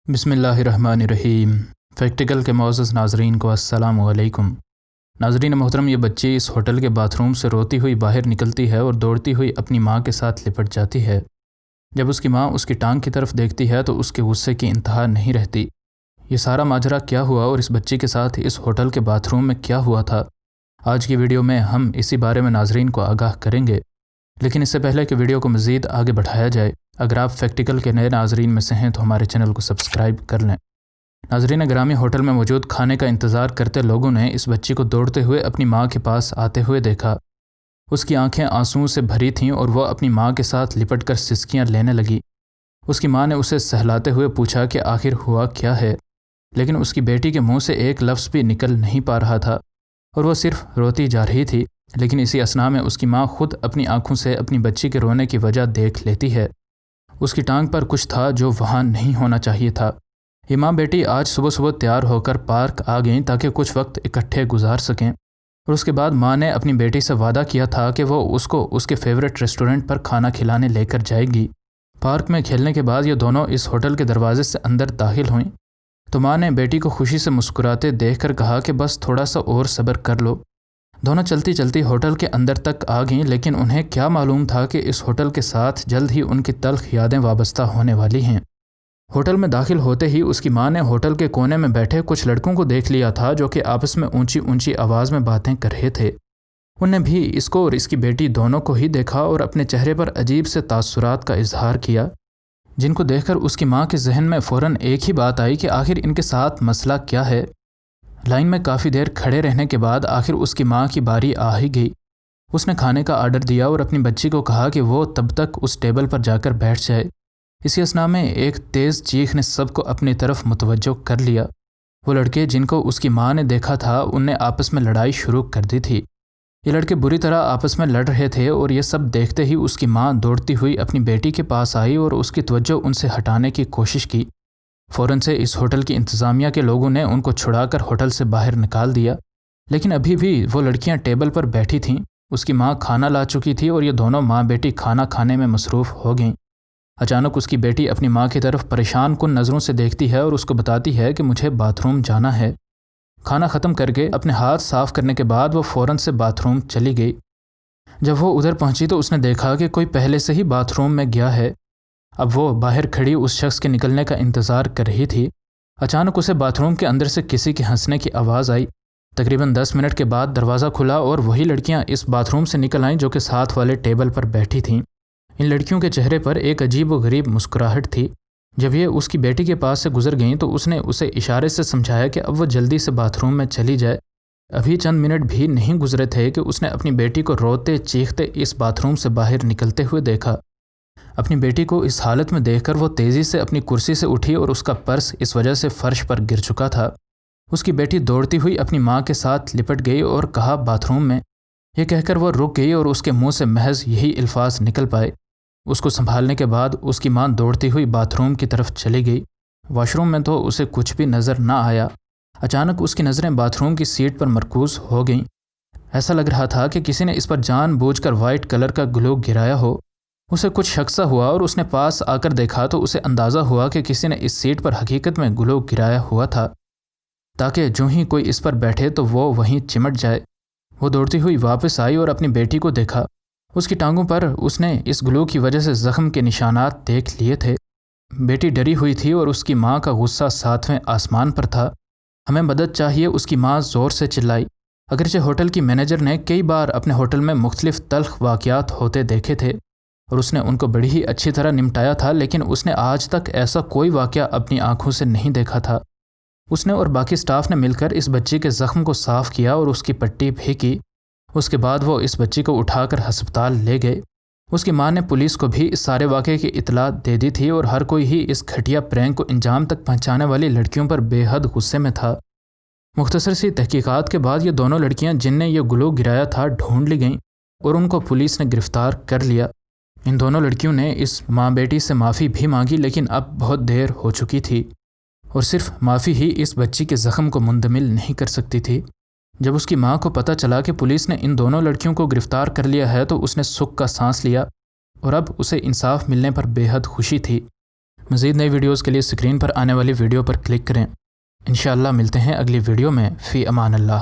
बिस्मिल्लाहिर्रहमानिर्रहीम। फैक्टिकल के मुअज़्ज़ज़ नाज़रीन को अस्सलामु अलैकुम। नाज़रीन मोहतरम, ये बच्ची इस होटल के बाथरूम से रोती हुई बाहर निकलती है और दौड़ती हुई अपनी माँ के साथ लिपट जाती है। जब उसकी माँ उसकी टांग की तरफ देखती है तो उसके गुस्से की इंतहा नहीं रहती। ये सारा माजरा क्या हुआ और इस बच्ची के साथ इस होटल के बाथरूम में क्या हुआ था, आज की वीडियो में हम इसी बारे में नाज़रीन को आगाह करेंगे। लेकिन इससे पहले कि वीडियो को मज़ीद आगे बढ़ाया जाए, अगर आप फैक्टिकल के नए नाज़रीन में से हैं तो हमारे चैनल को सब्सक्राइब कर लें। नाज़रीन ग्रामी, होटल में मौजूद खाने का इंतज़ार करते लोगों ने इस बच्ची को दौड़ते हुए अपनी माँ के पास आते हुए देखा। उसकी आंखें आंसुओं से भरी थीं और वह अपनी माँ के साथ लिपट कर सिसकियाँ लेने लगी। उसकी माँ ने उसे सहलाते हुए पूछा कि आखिर हुआ क्या है, लेकिन उसकी बेटी के मुँह से एक लफ्ज़ भी निकल नहीं पा रहा था और वह सिर्फ रोती जा रही थी। लेकिन इसी असना में उसकी माँ खुद अपनी आंखों से अपनी बच्ची के रोने की वजह देख लेती है। उसकी टांग पर कुछ था जो वहाँ नहीं होना चाहिए था। ये माँ बेटी आज सुबह सुबह तैयार होकर पार्क आ गईं ताकि कुछ वक्त इकट्ठे गुजार सकें, और उसके बाद माँ ने अपनी बेटी से वादा किया था कि वो उसको उसके फेवरेट रेस्टोरेंट पर खाना खिलाने लेकर जाएगी। पार्क में खेलने के बाद ये दोनों इस होटल के दरवाजे से अंदर दाखिल हुईं तो माँ ने बेटी को खुशी से मुस्कुराते देखकर कहा कि बस थोड़ा सा और सब्र कर लो। दोनों चलती चलती होटल के अंदर तक आ गईं, लेकिन उन्हें क्या मालूम था कि इस होटल के साथ जल्द ही उनकी तल्ख यादें वाबस्ता होने वाली हैं। होटल में दाखिल होते ही उसकी माँ ने होटल के कोने में बैठे कुछ लड़कों को देख लिया था जो कि आपस में ऊंची ऊंची आवाज़ में बातें कर रहे थे। उन्हें भी इसको और इसकी बेटी दोनों को ही देखा और अपने चेहरे पर अजीब से तासुरात का इजहार किया, जिनको देखकर उसकी माँ के जहन में फ़ौरन एक ही बात आई कि आखिर इनके साथ मसला क्या है। लाइन में काफ़ी देर खड़े रहने के बाद आखिर उसकी माँ की बारी आ ही गई। उसने खाने का आर्डर दिया और अपनी बच्ची को कहा कि वो तब तक उस टेबल पर जाकर बैठ जाए। इसी असना में एक तेज़ चीख ने सबको अपनी तरफ मुतवज्जो कर लिया। वो लड़के जिनको उसकी माँ ने देखा था उनने आपस में लड़ाई शुरू कर दी थी। ये लड़के बुरी तरह आपस में लड़ रहे थे और ये सब देखते ही उसकी माँ दौड़ती हुई अपनी बेटी के पास आई और उसकी तवज्जो उनसे हटाने की कोशिश की। फ़ौरन से इस होटल की इंतज़ामिया के लोगों ने उनको छुड़ाकर होटल से बाहर निकाल दिया, लेकिन अभी भी वो लड़कियां टेबल पर बैठी थीं। उसकी माँ खाना ला चुकी थी और ये दोनों माँ बेटी खाना खाने में मसरूफ़ हो गईं। अचानक उसकी बेटी अपनी माँ की तरफ परेशान कुन नज़रों से देखती है और उसको बताती है कि मुझे बाथरूम जाना है। खाना ख़त्म करके अपने हाथ साफ़ करने के बाद वो फ़ौरन से बाथरूम चली गई। जब वो उधर पहुँची तो उसने देखा कि कोई पहले से ही बाथरूम में गया है। अब वो बाहर खड़ी उस शख्स के निकलने का इंतज़ार कर रही थी। अचानक उसे बाथरूम के अंदर से किसी के हंसने की आवाज़ आई। तकरीबन 10 मिनट के बाद दरवाज़ा खुला और वही लड़कियां इस बाथरूम से निकल आईं जो कि साथ वाले टेबल पर बैठी थीं। इन लड़कियों के चेहरे पर एक अजीब व गरीब मुस्कुराहट थी। जब ये उसकी बेटी के पास से गुजर गईं तो उसने उसे इशारे से समझाया कि अब वो जल्दी से बाथरूम में चली जाए। अभी चंद मिनट भी नहीं गुजरे थे कि उसने अपनी बेटी को रोते चीखते इस बाथरूम से बाहर निकलते हुए देखा। अपनी बेटी को इस हालत में देखकर वो तेज़ी से अपनी कुर्सी से उठी और उसका पर्स इस वजह से फर्श पर गिर चुका था। उसकी बेटी दौड़ती हुई अपनी माँ के साथ लिपट गई और कहा बाथरूम में। यह कहकर वो रुक गई और उसके मुंह से महज यही अल्फाज निकल पाए। उसको संभालने के बाद उसकी माँ दौड़ती हुई बाथरूम की तरफ चली गई। वॉशरूम में तो उसे कुछ भी नज़र ना आया। अचानक उसकी नज़रें बाथरूम की सीट पर मरकूज़ हो गईं। ऐसा लग रहा था कि किसी ने इस पर जानबूझकर वाइट कलर का ग्लू गिराया हो। उसे कुछ शक सा हुआ और उसने पास आकर देखा तो उसे अंदाज़ा हुआ कि किसी ने इस सीट पर हकीकत में ग्लू गिराया हुआ था, ताकि जो ही कोई इस पर बैठे तो वो वहीं चिमट जाए। वो दौड़ती हुई वापस आई और अपनी बेटी को देखा। उसकी टांगों पर उसने इस ग्लू की वजह से ज़ख्म के निशानात देख लिए थे। बेटी डरी हुई थी और उसकी माँ का गुस्सा 7वें आसमान पर था। हमें मदद चाहिए, उसकी माँ ज़ोर से चिल्लाई। अगरचे होटल की मैनेजर ने कई बार अपने होटल में मुख्तलिफ तल्ख वाक़यात होते देखे थे और उसने उनको बड़ी ही अच्छी तरह निपटाया था, लेकिन उसने आज तक ऐसा कोई वाक़या अपनी आंखों से नहीं देखा था। उसने और बाकी स्टाफ ने मिलकर इस बच्ची के ज़ख्म को साफ़ किया और उसकी पट्टी भी की। उसके बाद वो इस बच्ची को उठाकर हस्पताल ले गए। उसकी माँ ने पुलिस को भी इस सारे वाक़े की इतला दे दी थी और हर कोई ही इस घटिया प्रैंक को अंजाम तक पहुँचाने वाली लड़कियों पर बेहद गुस्से में था। मुख्तसर सी तहकीकात के बाद ये दोनों लड़कियाँ जिनने ये ग्लू गिराया था ढूंढ ली गईं और उनको पुलिस ने गिरफ़्तार कर लिया। इन दोनों लड़कियों ने इस माँ बेटी से माफ़ी भी मांगी, लेकिन अब बहुत देर हो चुकी थी और सिर्फ माफ़ी ही इस बच्ची के ज़ख्म को मुंतमिल नहीं कर सकती थी। जब उसकी माँ को पता चला कि पुलिस ने इन दोनों लड़कियों को गिरफ़्तार कर लिया है तो उसने सुख का सांस लिया और अब उसे इंसाफ मिलने पर बेहद खुशी थी। مزید نئی ویڈیوز کے لیے اسکرین پر آنے والی ویڈیو پر کلک کریں۔ انشاءاللہ ملتے ہیں اگلی ویڈیو میں۔ فی امان اللہ۔